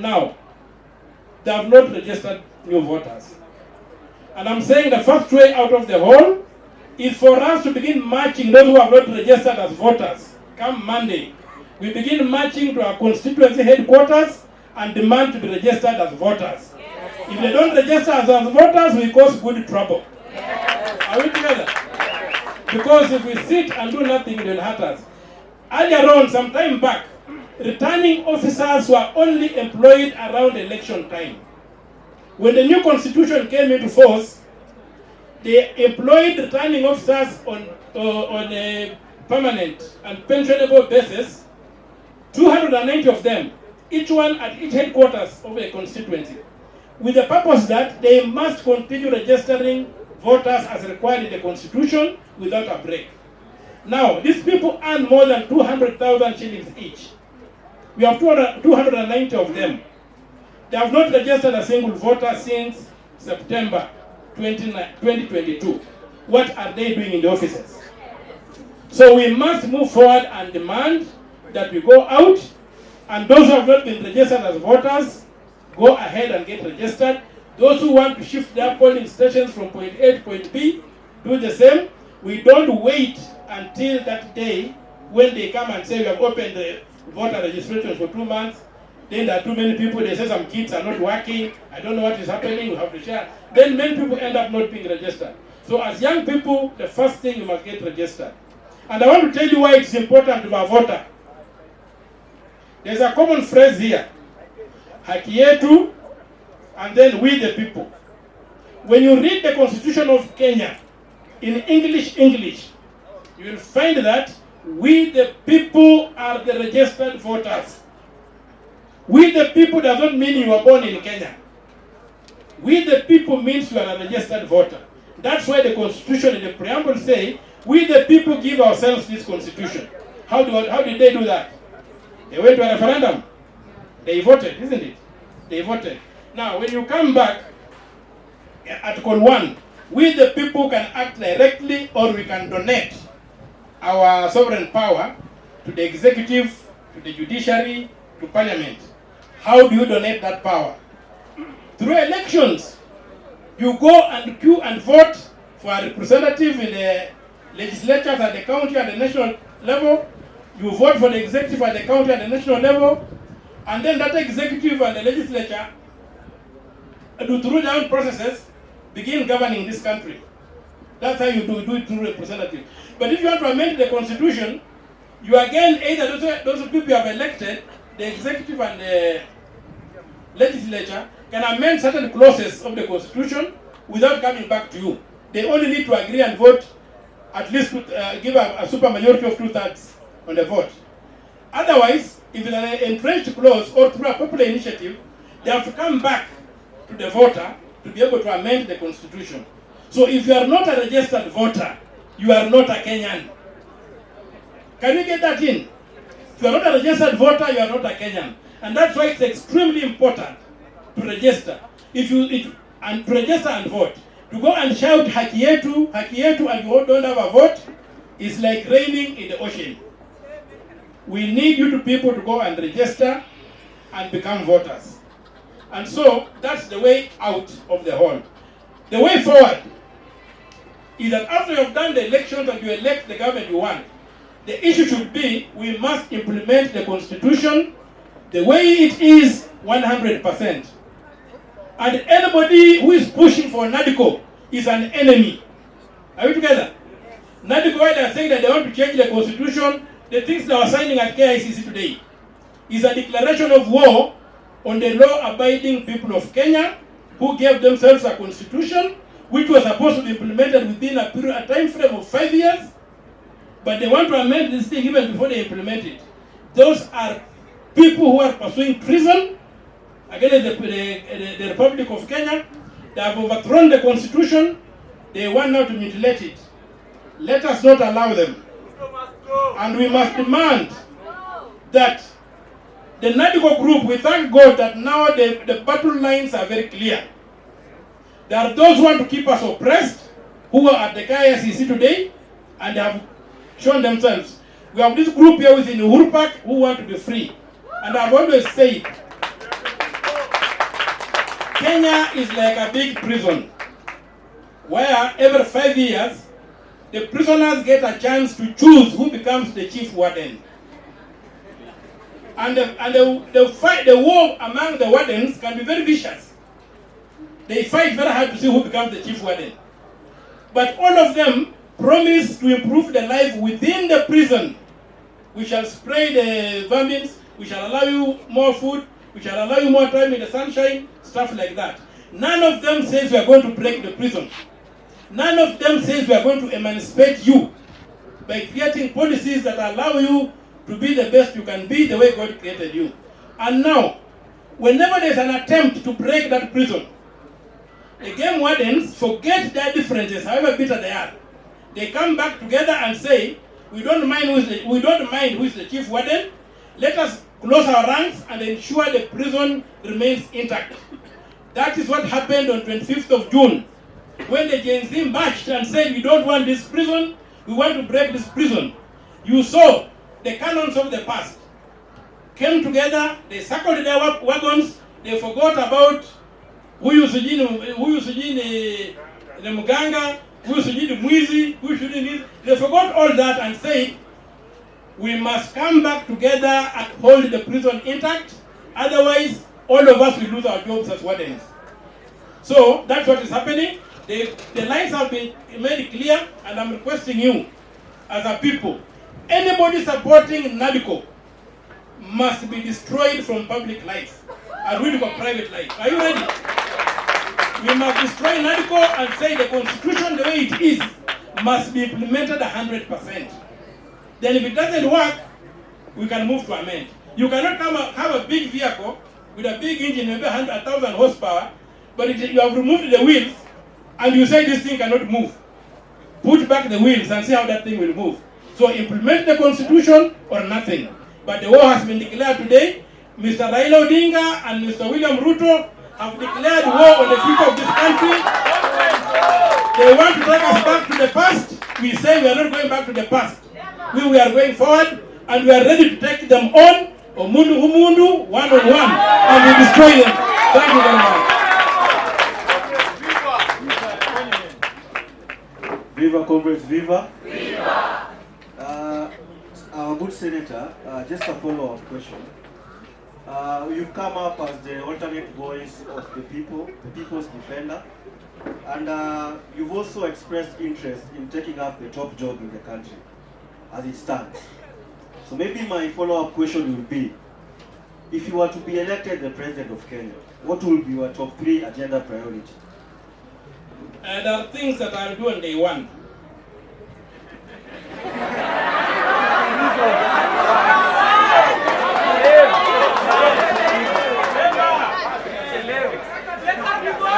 now, they have not registered new voters. And I'm saying the first way out of the hole is for us to begin marching those who have not registered as voters. Come Monday, we begin marching to our constituency headquarters and demand to be registered as voters. Yes. If they don't register as voters, we cause good trouble. Yes. Are we together? Yes. Because if we sit and do nothing, it will hurt us. Earlier on, some time back, returning officers were only employed around election time. When the new constitution came into force, they employed returning officers on a permanent and pensionable basis, 290 of them, each one at each headquarters of a constituency, with the purpose that they must continue registering voters as required in the constitution without a break. Now, these people earn more than 200,000 shillings each. We have 290 of them. They have not registered a single voter since September 2022. What are they doing in the offices? So we must move forward and demand that we go out, and those who have not been registered as voters, go ahead and get registered. Those who want to shift their polling stations from point A to point B, do the same. We don't wait until that day when they come and say we have opened the voter registration for 2 months. Then there are too many people, they say some kids are not working, I don't know what is happening, we have to share. Then many people end up not being registered. So as young people, the first thing you must get registered. And I want to tell you why it's important to be a voter. There's a common phrase here, haki yetu, and then we the people. When you read the Constitution of Kenya in English, you will find that we the people are the registered voters. We the people does not mean you were born in Kenya. We the people means you are a registered voter. That's why the Constitution in the preamble say, we the people give ourselves this Constitution. How did they do that? They went to a referendum. They voted, isn't it? They voted. Now, when you come back, Article 1, we the people can act directly or we can donate our sovereign power to the executive, to the judiciary, to parliament. How do you donate that power? Through elections. You go and queue and vote for a representative in the legislatures at the county and the national level. You vote for the executive at the county and the national level. And then that executive and the legislature, through their own processes, begin governing this country. That's how you do it through representative. But if you want to amend the constitution, you again, either those people you have elected, the executive and the legislature, can amend certain clauses of the constitution without coming back to you. They only need to agree and vote, at least give a super majority of 2/3 on the vote. Otherwise, if it's an entrenched clause or through a popular initiative, they have to come back to the voter to be able to amend the constitution. So if you are not a registered voter, you are not a Kenyan. Can you get that in? If you are not a registered voter, you are not a Kenyan. And that's why it's extremely important to register. And to register and vote. To go and shout haki yetu, and you don't have a vote is like raining in the ocean. We need you people to go and register and become voters. And so that's the way out of the hole. The way forward is that after you have done the elections and you elect the government you want, the issue should be we must implement the constitution the way it is 100%. And anybody who is pushing for NADCO is an enemy. Are we together? NADCO, while they are saying that they want to change the constitution, the things they are signing at KICC today is a declaration of war on the law-abiding people of Kenya who gave themselves a constitution which was supposed to be implemented within a time frame of 5 years, but they want to amend this thing even before they implement it. Those are people who are pursuing treason against the Republic of Kenya. They have overthrown the constitution. They want now to mutilate it. Let us not allow them. And we must demand that the NADCO group, we thank God that now the battle lines are very clear. There are those who want to keep us oppressed, who are at the KICC today, and they have shown themselves. We have this group here within Uhuru Park who want to be free. And I've always said, Kenya is like a big prison where every 5 years the prisoners get a chance to choose who becomes the chief warden. And the war among the wardens can be very vicious. They fight very hard to see who becomes the chief warden. But all of them promise to improve the life within the prison. We shall spray the vermins, we shall allow you more food, we shall allow you more time in the sunshine, stuff like that. None of them says we are going to break the prison. None of them says we are going to emancipate you by creating policies that allow you to be the best you can be the way God created you. And now, whenever there's an attempt to break that prison, the game wardens forget their differences, however bitter they are. They come back together and say, we don't mind who is the chief warden. Let us close our ranks and ensure the prison remains intact. That is what happened on 25th of June, when the Gen Z marched and said, we don't want this prison, we want to break this prison. You saw the canons of the past came together, they circled their wagons, they forgot about huyu sijini the mganga, huyu sijini mwizi, huyu sijini. They forgot all that and said, we must come back together and hold the prison intact, otherwise all of us will lose our jobs as wardens. So that's what is happening. The lines have been made clear, and I'm requesting you as a people, anybody supporting NADCO must be destroyed from public life and really for private life. Are you ready? We must destroy NADCO and say the constitution the way it is must be implemented 100%. Then if it doesn't work, we can move to amend. You cannot have a big vehicle with a big engine, maybe 1,000 horsepower, but you have removed the wheels and you say this thing cannot move. Put back the wheels and see how that thing will move. So implement the constitution or nothing. But the war has been declared today. Mr. Raila Odinga and Mr. William Ruto have declared war on the future of this country. They want to take us back to the past. We say we are not going back to the past. We are going forward, and we are ready to take them on, Omundu Humundu, one-on-one, and we destroy them. Thank you very much. Viva, comrades, viva! Viva! Our good senator, just a follow-up question. You've come up as the alternate voice of the people, the people's defender, and you've also expressed interest in taking up the top job in the country, as it stands. So maybe my follow-up question will be, if you were to be elected the president of Kenya, what will be your top 3 agenda priorities? There are things that I'll do on day one.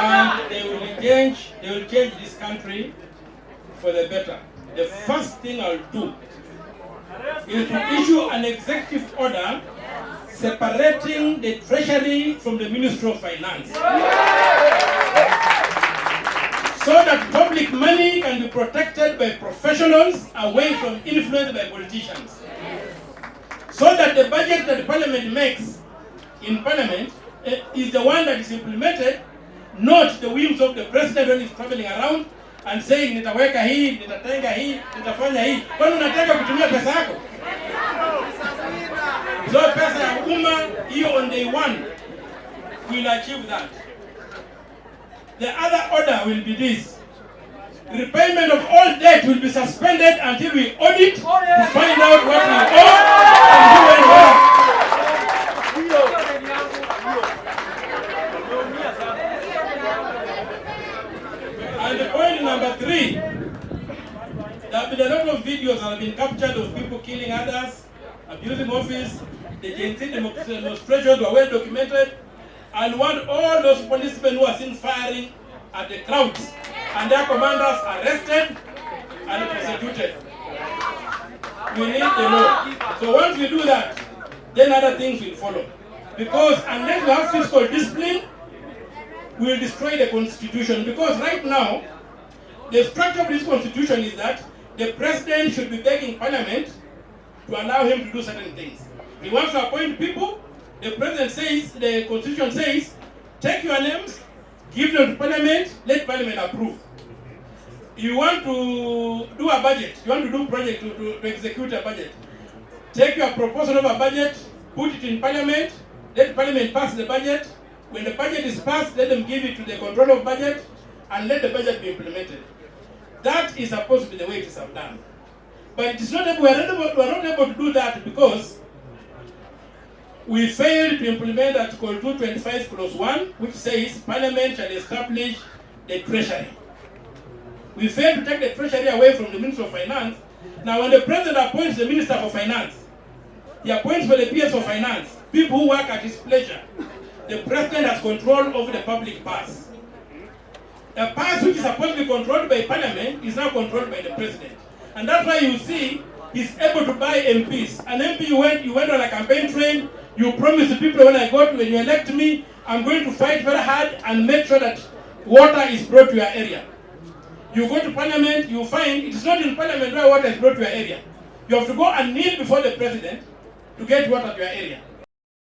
And they will change this country for the better. The first thing I'll do is to issue an executive order separating the treasury from the Ministry of Finance, so that public money can be protected by professionals away from influence by politicians. So that the budget that the parliament makes in parliament is the one that is implemented, not the whims of the president when he's traveling around and saying nitaweka hii, nitatenga hii, nitafanya hii. Kwani unataka kutumia pesa yako? So pesa ya umma hiyo on day one will achieve that. The other order will be this. Repayment of all debt will be suspended until we audit to find out what we owe and who and where. And the point number 3, there have been a lot of videos that have been captured of people killing others, abusing office. The Gen Z demonstrations were well documented. And want all those policemen who are seen firing at the crowds and their commanders arrested and prosecuted. We need the law. So once we do that, then other things will follow. Because unless we have fiscal discipline, we will destroy the constitution. Because right now, the structure of this constitution is that the president should be begging parliament to allow him to do certain things. He wants to appoint people. The president says, the constitution says, take your names, give them to Parliament, let Parliament approve. You want to do a budget, you want to do project to execute a budget. Take your proposal of a budget, put it in Parliament, let Parliament pass the budget. When the budget is passed, let them give it to the control of budget and let the budget be implemented. That is supposed to be the way it is done. But it is not able, we are not able to do that because we failed to implement Article 225 Clause 1, which says Parliament shall establish the Treasury. We failed to take the Treasury away from the Minister of Finance. Now when the President appoints the Minister for Finance, he appoints for the PS of Finance, people who work at his pleasure. The President has control over the public purse. A purse which is supposed to be controlled by Parliament is now controlled by the President. And that's why you see he's able to buy MPs. An MP, you went on a campaign train, you promised the people when you elect me, I'm going to fight very hard and make sure that water is brought to your area. You go to Parliament, you find it is not in Parliament where water is brought to your area. You have to go and kneel before the President to get water to your area.